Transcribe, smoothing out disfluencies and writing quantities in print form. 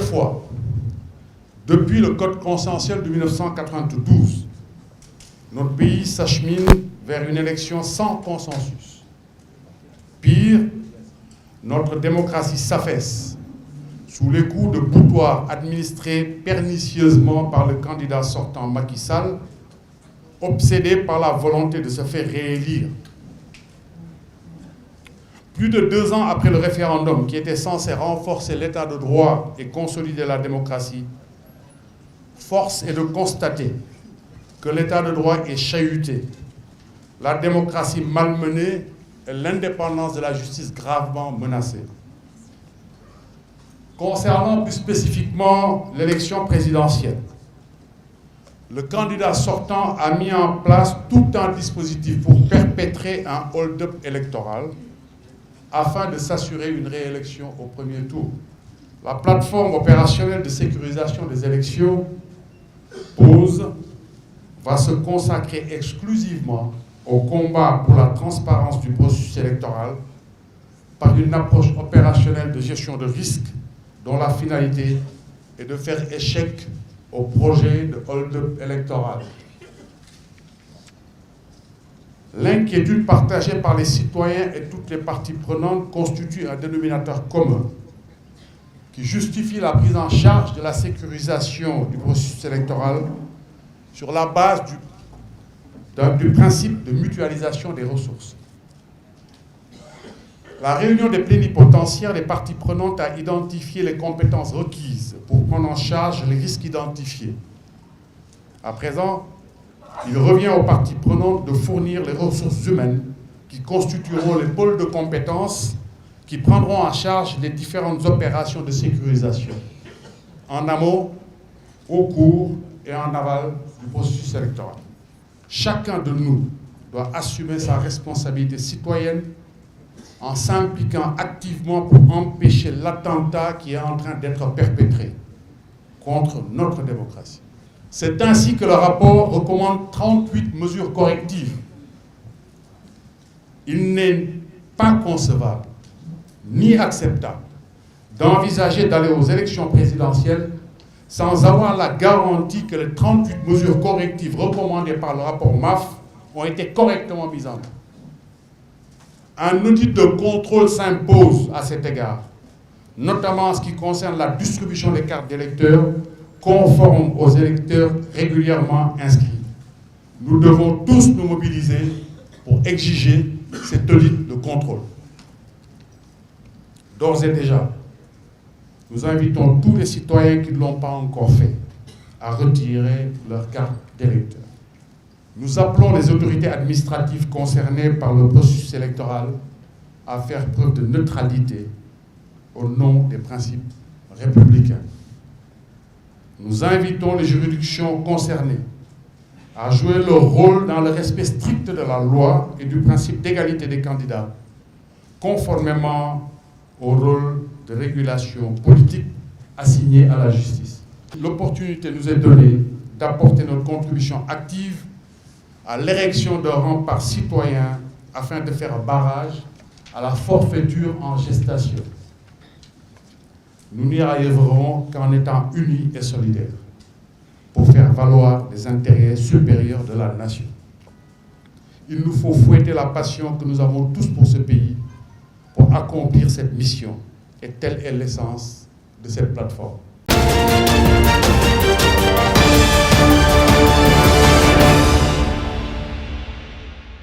fois, depuis le Code consensuel de 1992, notre pays s'achemine vers une élection sans consensus. Pire, notre démocratie s'affaisse sous les coups de boutoir administrés pernicieusement par le candidat sortant Macky Sall, obsédé par la volonté de se faire réélire. Plus de 2 ans après le référendum qui était censé renforcer l'état de droit et consolider la démocratie, force est de constater que l'état de droit est chahuté, la démocratie malmenée et l'indépendance de la justice gravement menacée. Concernant plus spécifiquement l'élection présidentielle, le candidat sortant a mis en place tout un dispositif pour perpétrer un hold-up électoral afin de s'assurer une réélection au premier tour. La plateforme opérationnelle de sécurisation des élections, POSE, va se consacrer exclusivement au combat pour la transparence du processus électoral par une approche opérationnelle de gestion de risque dont la finalité est de faire échec au projet de hold-up électoral. L'inquiétude partagée par les citoyens et toutes les parties prenantes constitue un dénominateur commun qui justifie la prise en charge de la sécurisation du processus électoral sur la base du principe de mutualisation des ressources. La réunion des plénipotentiaires des parties prenantes a identifié les compétences requises pour prendre en charge les risques identifiés. À présent, il revient aux parties prenantes de fournir les ressources humaines qui constitueront les pôles de compétences qui prendront en charge les différentes opérations de sécurisation, en amont, au cours et en aval du processus électoral. Chacun de nous doit assumer sa responsabilité citoyenne en s'impliquant activement pour empêcher l'attentat qui est en train d'être perpétré contre notre démocratie. C'est ainsi que le rapport recommande 38 mesures correctives. Il n'est pas concevable ni acceptable d'envisager d'aller aux élections présidentielles sans avoir la garantie que les 38 mesures correctives recommandées par le rapport MAF ont été correctement mises en œuvre. Un audit de contrôle s'impose à cet égard, notamment en ce qui concerne la distribution des cartes d'électeurs conformes aux électeurs régulièrement inscrits. Nous devons tous nous mobiliser pour exiger cet audit de contrôle. D'ores et déjà, nous invitons tous les citoyens qui ne l'ont pas encore fait à retirer leur carte d'électeur. Nous appelons les autorités administratives concernées par le processus électoral à faire preuve de neutralité au nom des principes républicains. Nous invitons les juridictions concernées à jouer leur rôle dans le respect strict de la loi et du principe d'égalité des candidats, conformément au rôle de régulation politique assigné à la justice. L'opportunité nous est donnée d'apporter notre contribution active à l'érection d'un rempart citoyen afin de faire barrage à la forfaiture en gestation. Nous n'y arriverons qu'en étant unis et solidaires pour faire valoir les intérêts supérieurs de la nation. Il nous faut fouetter la passion que nous avons tous pour ce pays pour accomplir cette mission. Et telle est l'essence de cette plateforme.